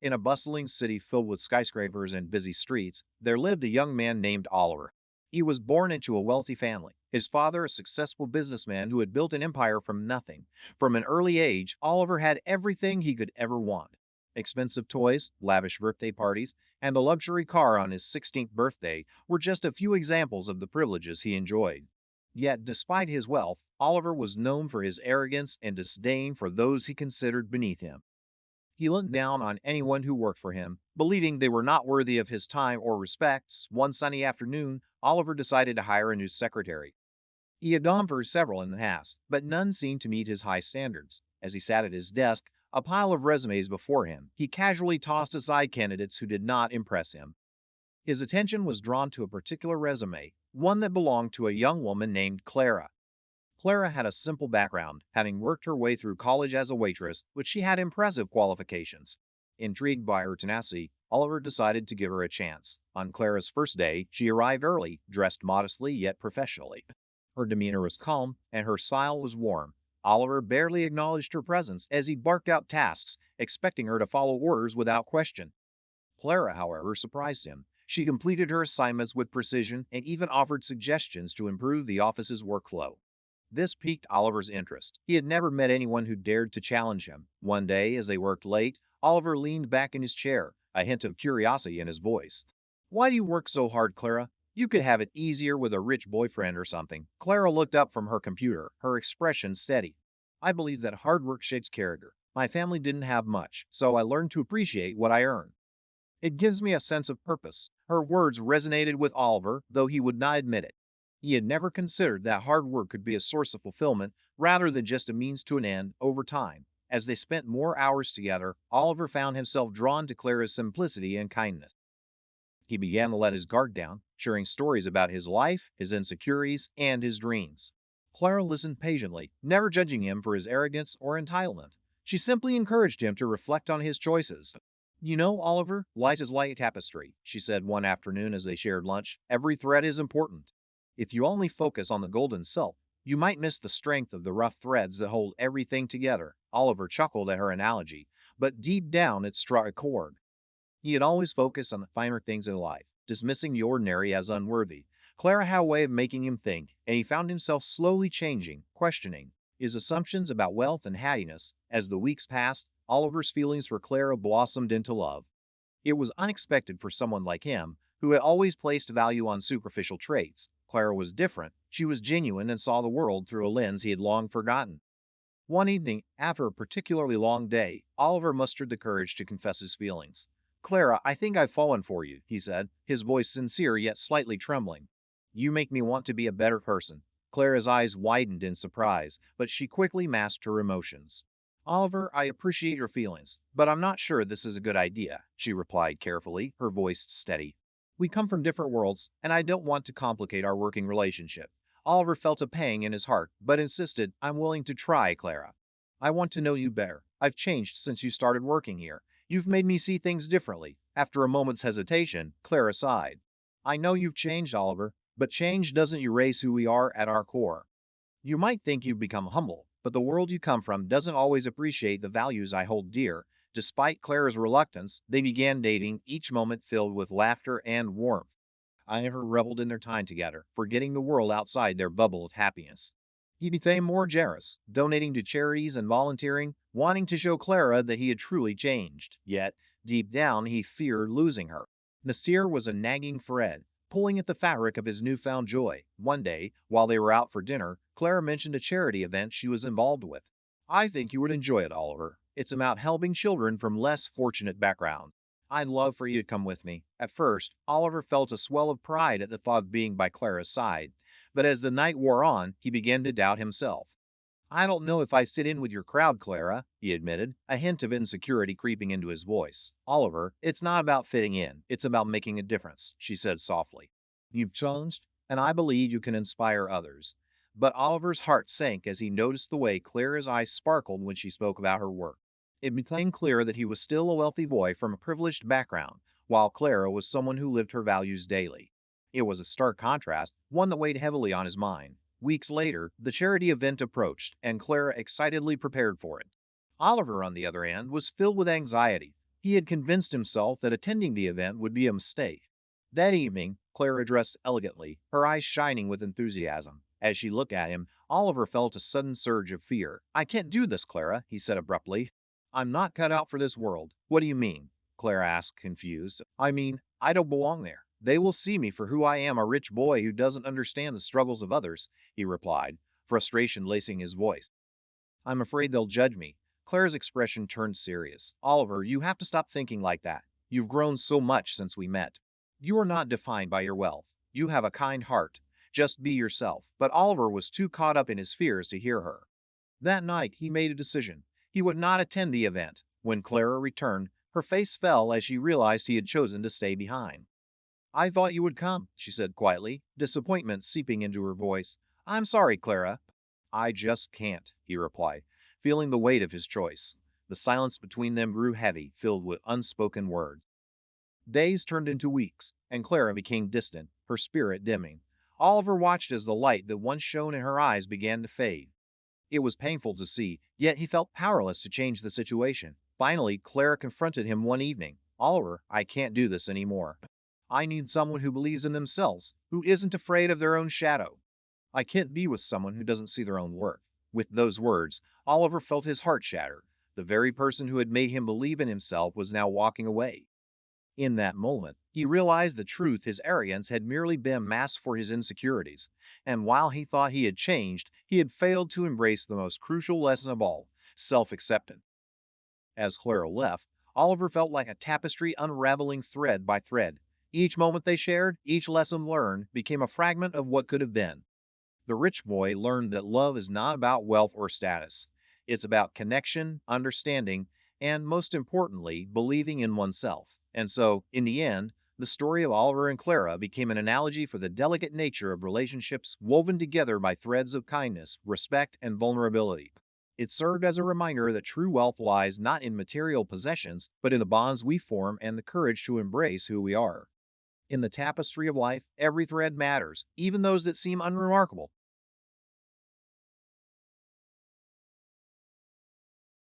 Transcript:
In a bustling city filled with skyscrapers and busy streets, there lived a young man named Oliver. He was born into a wealthy family. His father, a successful businessman who had built an empire from nothing. From an early age, Oliver had everything he could ever want. Expensive toys, lavish birthday parties, and a luxury car on his 16th birthday were just a few examples of the privileges he enjoyed. Yet, despite his wealth, Oliver was known for his arrogance and disdain for those he considered beneath him. He looked down on anyone who worked for him, believing they were not worthy of his time or respect. One sunny afternoon, Oliver decided to hire a new secretary. He had gone for several in the past, but none seemed to meet his high standards. As he sat at his desk, a pile of resumes before him, he casually tossed aside candidates who did not impress him. His attention was drawn to a particular resume, one that belonged to a young woman named Clara. Clara had a simple background, having worked her way through college as a waitress, but she had impressive qualifications. Intrigued by her tenacity, Oliver decided to give her a chance. On Clara's first day, she arrived early, dressed modestly yet professionally. Her demeanor was calm, and her smile was warm. Oliver barely acknowledged her presence as he barked out tasks, expecting her to follow orders without question. Clara, however, surprised him. She completed her assignments with precision and even offered suggestions to improve the office's workflow. This piqued Oliver's interest. He had never met anyone who dared to challenge him. One day, as they worked late, Oliver leaned back in his chair, a hint of curiosity in his voice. "Why do you work so hard, Clara? You could have it easier with a rich boyfriend or something." Clara looked up from her computer, her expression steady. "I believe that hard work shapes character. My family didn't have much, so I learned to appreciate what I earn. It gives me a sense of purpose." Her words resonated with Oliver, though he would not admit it. He had never considered that hard work could be a source of fulfillment rather than just a means to an end. Over time, as they spent more hours together, Oliver found himself drawn to Clara's simplicity and kindness. He began to let his guard down, sharing stories about his life, his insecurities, and his dreams. Clara listened patiently, never judging him for his arrogance or entitlement. She simply encouraged him to reflect on his choices. "You know, Oliver, light is like a tapestry," she said one afternoon as they shared lunch. "Every thread is important. If you only focus on the golden silk, you might miss the strength of the rough threads that hold everything together." Oliver chuckled at her analogy, but deep down it struck a chord. He had always focused on the finer things in life, dismissing the ordinary as unworthy. Clara had a way of making him think, and he found himself slowly changing, questioning his assumptions about wealth and happiness. As the weeks passed, Oliver's feelings for Clara blossomed into love. It was unexpected for someone like him, who had always placed value on superficial traits. Clara was different. She was genuine and saw the world through a lens he had long forgotten. One evening, after a particularly long day, Oliver mustered the courage to confess his feelings. "Clara, I think I've fallen for you," he said, his voice sincere yet slightly trembling. "You make me want to be a better person." Clara's eyes widened in surprise, but she quickly masked her emotions. "Oliver, I appreciate your feelings, but I'm not sure this is a good idea," she replied carefully, her voice steady. "We come from different worlds, and I don't want to complicate our working relationship." Oliver felt a pang in his heart, but insisted, "I'm willing to try, Clara. I want to know you better. I've changed since you started working here. You've made me see things differently." After a moment's hesitation, Clara sighed. "I know you've changed, Oliver, but change doesn't erase who we are at our core. You might think you've become humble, but the world you come from doesn't always appreciate the values I hold dear." Despite Clara's reluctance, they began dating, each moment filled with laughter and warmth. Oliver reveled in their time together, forgetting the world outside their bubble of happiness. He became more generous, donating to charities and volunteering, wanting to show Clara that he had truly changed. Yet, deep down, he feared losing her. Nasir was a nagging thread, pulling at the fabric of his newfound joy. One day, while they were out for dinner, Clara mentioned a charity event she was involved with. "I think you would enjoy it, Oliver. It's about helping children from less fortunate backgrounds. I'd love for you to come with me." At first, Oliver felt a swell of pride at the thought of being by Clara's side, but as the night wore on, he began to doubt himself. "I don't know if I fit in with your crowd, Clara," he admitted, a hint of insecurity creeping into his voice. "Oliver, it's not about fitting in, it's about making a difference," she said softly. "You've changed, and I believe you can inspire others." But Oliver's heart sank as he noticed the way Clara's eyes sparkled when she spoke about her work. It became clear that he was still a wealthy boy from a privileged background, while Clara was someone who lived her values daily. It was a stark contrast, one that weighed heavily on his mind. Weeks later, the charity event approached, and Clara excitedly prepared for it. Oliver, on the other hand, was filled with anxiety. He had convinced himself that attending the event would be a mistake. That evening, Clara dressed elegantly, her eyes shining with enthusiasm. As she looked at him, Oliver felt a sudden surge of fear. "I can't do this, Clara," he said abruptly. "I'm not cut out for this world." "What do you mean?" Clara asked, confused. "I mean, I don't belong there. They will see me for who I am, a rich boy who doesn't understand the struggles of others," he replied, frustration lacing his voice. "I'm afraid they'll judge me." Claire's expression turned serious. "Oliver, you have to stop thinking like that. You've grown so much since we met. You are not defined by your wealth. You have a kind heart. Just be yourself." But Oliver was too caught up in his fears to hear her. That night, he made a decision. He would not attend the event. When Clara returned, her face fell as she realized he had chosen to stay behind. "I thought you would come," she said quietly, disappointment seeping into her voice. "I'm sorry, Clara." "I just can't," he replied, feeling the weight of his choice. The silence between them grew heavy, filled with unspoken words. Days turned into weeks, and Clara became distant, her spirit dimming. Oliver watched as the light that once shone in her eyes began to fade. It was painful to see, yet he felt powerless to change the situation. Finally, Clara confronted him one evening. "Oliver, I can't do this anymore. I need someone who believes in themselves, who isn't afraid of their own shadow. I can't be with someone who doesn't see their own worth." With those words, Oliver felt his heart shatter. The very person who had made him believe in himself was now walking away. In that moment, he realized the truth: his arrogance had merely been a mask for his insecurities, and while he thought he had changed, he had failed to embrace the most crucial lesson of all: self-acceptance. As Clara left, Oliver felt like a tapestry unraveling thread by thread. Each moment they shared, each lesson learned, became a fragment of what could have been. The rich boy learned that love is not about wealth or status. It's about connection, understanding, and most importantly, believing in oneself. And so, in the end, the story of Oliver and Clara became an analogy for the delicate nature of relationships woven together by threads of kindness, respect, and vulnerability. It served as a reminder that true wealth lies not in material possessions, but in the bonds we form and the courage to embrace who we are. In the tapestry of life, every thread matters, even those that seem unremarkable.